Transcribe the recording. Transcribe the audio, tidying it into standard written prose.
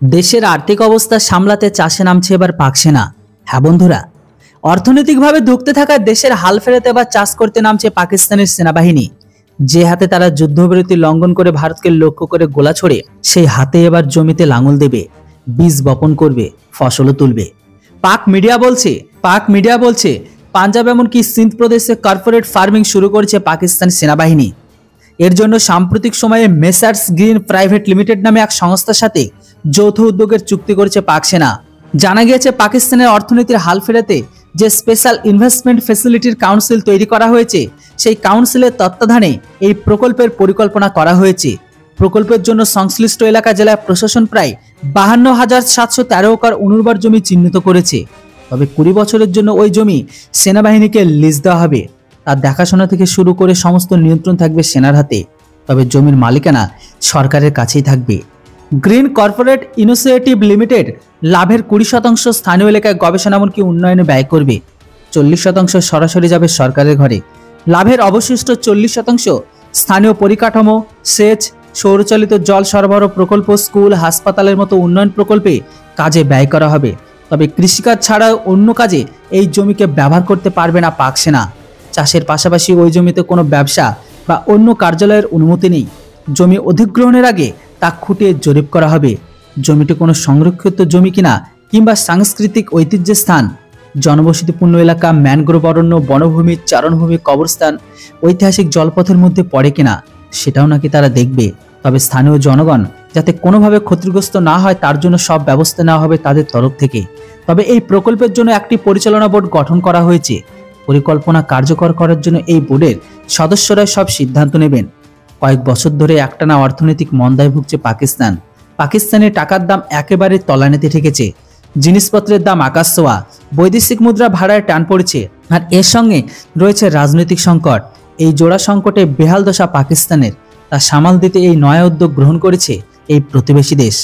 দেশের আর্থিক অবস্থা সামলাতে চাষে নামছে এবার পাক সেনা। হ্যাঁ বন্ধুরা, অর্থনৈতিকভাবে ধুঁকতে থাকা দেশের হাল ফেরাতে এবার চাষ করতে নামছে পাকিস্তানের সেনাবাহিনী। যে হাতে তারা যুদ্ধবিরতি লঙ্ঘন করে ভারতকে লক্ষ্য করে গোলা ছোড়ে, সেই হাতে এবার জমিতে লাঙল দেবে, বীজ বপন করবে, ফসলও তুলবে। পাক মিডিয়া বলছে পাঞ্জাব এমনকি সিন্ধ প্রদেশে কর্পোরেট ফার্মিং শুরু করেছে পাকিস্তান সেনাবাহিনী। এর জন্য সাম্প্রতিক সময়ে মেসার্স গ্রিন প্রাইভেট লিমিটেড নামে এক সংস্থার সাথে যৌথ উদ্যোগের চুক্তি করেছে পাক সেনা। জানা গিয়েছে পাকিস্তানের অর্থনীতির হাল ফেরাতে যে স্পেশাল ইনভেস্টমেন্ট ফ্যাসিলিটির কাউন্সিল তৈরি করা হয়েছে, সেই কাউন্সিলের তত্ত্বাবধানে এই প্রকল্পের পরিকল্পনা করা হয়েছে। প্রকল্পের জন্য সংশ্লিষ্ট এলাকা জেলায় প্রশাসন প্রায় 52,713 একর অনুর্বর জমি চিহ্নিত করেছে। তবে 20 বছরের জন্য ওই জমি সেনাবাহিনীকে লিজ দেওয়া হবে। তার দেখাশোনা থেকে শুরু করে সমস্ত নিয়ন্ত্রণ থাকবে সেনার হাতে। তবে জমির মালিকানা সরকারের কাছেই থাকবে। গ্রিন কর্পোরেট ইনিশিয়েটিভ লিমিটেড লাভের 20% স্থানীয় এলাকায় গবেষণা এমনকি উন্নয়নে ব্যয় করবে। 40% সরাসরি যাবে সরকারের ঘরে। লাভের অবশিষ্ট 40% স্থানীয় পরিকাঠামো, সেচ, সৌরচালিত জল সরবরাহ প্রকল্প, স্কুল, হাসপাতালের মতো উন্নয়ন প্রকল্পে কাজে ব্যয় করা হবে। তবে কৃষিকাজ ছাড়াও অন্য কাজে এই জমিকে ব্যবহার করতে পারবে না পাক সেনা। চাষের পাশাপাশি ওই জমিতে কোনো ব্যবসা বা অন্য কার্যালয়ের অনুমতি নেই। জমি অধিগ্রহণের আগে তা খুঁটিয়ে জরিপ করা হবে। জমিটি কোনো সংরক্ষিত জমি কিনা কিংবা সাংস্কৃতিক ঐতিহ্যের স্থান, জনবসতিপূর্ণ এলাকা, ম্যানগ্রোভ অরণ্য, বনভূমি, চারণভূমি, কবরস্থান, ঐতিহাসিক জলপথের মধ্যে পড়ে কিনা সেটাও নাকি তারা দেখবে। তবে স্থানীয় জনগণ যাতে কোনোভাবে ক্ষতিগ্রস্ত না হয় তার জন্য সব ব্যবস্থা নেওয়া হবে তাদের তরফ থেকে। তবে এই প্রকল্পের জন্য একটি পরিচালনা বোর্ড গঠন করা হয়েছে। পরিকল্পনা কার্যকর করার জন্য এই বোর্ডের সদস্যরাই সব সিদ্ধান্ত নেবেন। কয়েক বছর ধরে একটানা অর্থনৈতিক মন্দায় ভুগছে পাকিস্তান। পাকিস্তানের টাকার দাম একেবারে তলানিতে ঠেকেছে। জিনিসপত্রের দাম আকাশ ছোঁয়া, বৈদেশিক মুদ্রা ভাড়ায় টান পড়েছে, আর এর সঙ্গে রয়েছে রাজনৈতিক সংকট। এই জোড়া সংকটে বেহাল দশা পাকিস্তানের। তা সামাল দিতে এই নয়া উদ্যোগ গ্রহণ করেছে এই প্রতিবেশী দেশ।